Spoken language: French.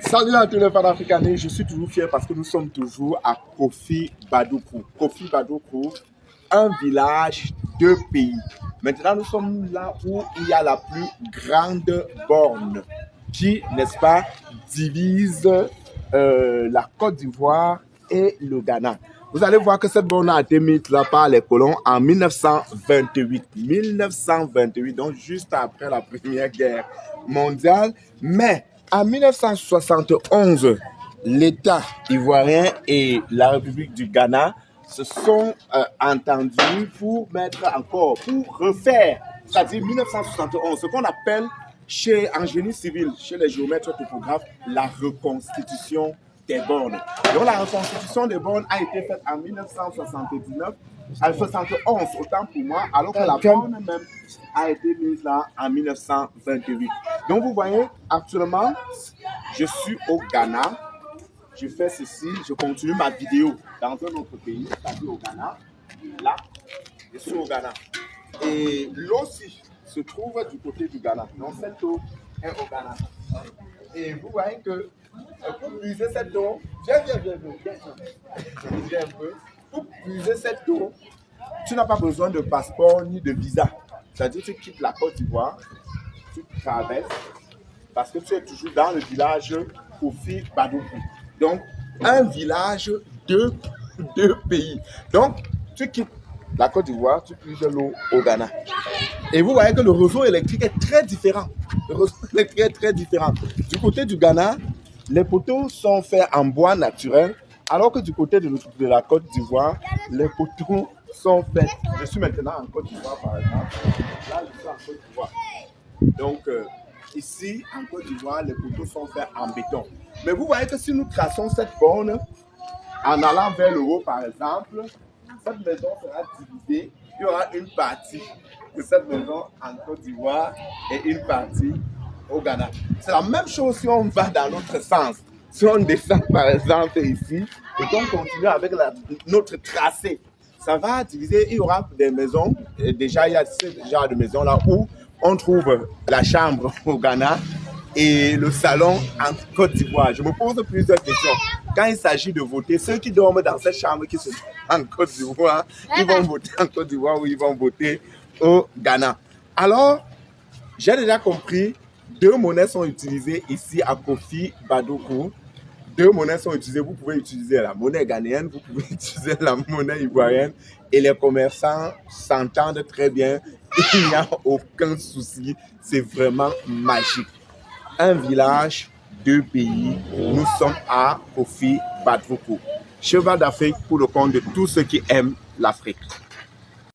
Salut à tous les panafricains, je suis toujours fier parce que nous sommes toujours à Kofi Badoukou. Kofi Badoukou, un village, deux pays. Maintenant, nous sommes là où il y a la plus grande borne qui, n'est-ce pas, divise la Côte d'Ivoire et le Ghana. Vous allez voir que cette borne a été mise là par les colons en 1928. 1928, donc juste après la Première Guerre mondiale. Mais en 1971, l'État ivoirien et la République du Ghana se sont entendus pour refaire, c'est-à-dire 1971, ce qu'on appelle en génie civil, chez les géomètres topographes, la reconstitution des bornes. Donc la reconstitution des bornes a été faite en 1979, en 71, autant pour moi, alors que la borne même a été mise là en 1928. Donc vous voyez, actuellement, je suis au Ghana. Je fais ceci, je continue ma vidéo dans un autre pays, c'est-à-dire au Ghana. Là, je suis au Ghana. Et l'eau aussi se trouve du côté du Ghana. Donc cette eau est au Ghana. Et vous voyez que pour puiser cette eau, viens un peu. Pour puiser cette eau, tu n'as pas besoin de passeport ni de visa. C'est-à-dire que tu quittes la Côte d'Ivoire, tu traverses, parce que tu es toujours dans le village Kofi Badoukou. Donc, un village, deux pays. Donc, tu quittes la Côte d'Ivoire, tu puises l'eau au Ghana. Et vous voyez que le réseau électrique est très différent. Le réseau électrique est très différent. Du côté du Ghana, les poteaux sont faits en bois naturel, alors que du côté de la Côte d'Ivoire, les poteaux sont faits. Je suis maintenant en Côte d'Ivoire, par exemple. Là, je suis en Côte d'Ivoire. Donc, ici, en Côte d'Ivoire, les poteaux sont faits en béton. Mais vous voyez que si nous traçons cette borne, en allant vers le haut, par exemple, cette maison sera divisée. Il y aura une partie de cette maison en Côte d'Ivoire et une partie au Ghana. C'est la même chose si on va dans l'autre sens. Si on descend, par exemple, ici, et qu'on continue avec notre tracé, ça va diviser. Il y aura des maisons. Déjà, il y a ce genre de maisons là où on trouve la chambre au Ghana et le salon en Côte d'Ivoire. Je me pose plusieurs questions. Quand il s'agit de voter, ceux qui dorment dans cette chambre qui se trouve en Côte d'Ivoire, ils vont voter en Côte d'Ivoire ou ils vont voter au Ghana. Alors, j'ai déjà compris, deux monnaies sont utilisées ici à Kofi Badoukou. Deux monnaies sont utilisées. Vous pouvez utiliser la monnaie ghanéenne, vous pouvez utiliser la monnaie ivoirienne et les commerçants s'entendent très bien. Il n'y a aucun souci. C'est vraiment magique. Un village, deux pays. Nous sommes à Kofi Badoukou. Cheval d'Afrique pour le compte de tous ceux qui aiment l'Afrique.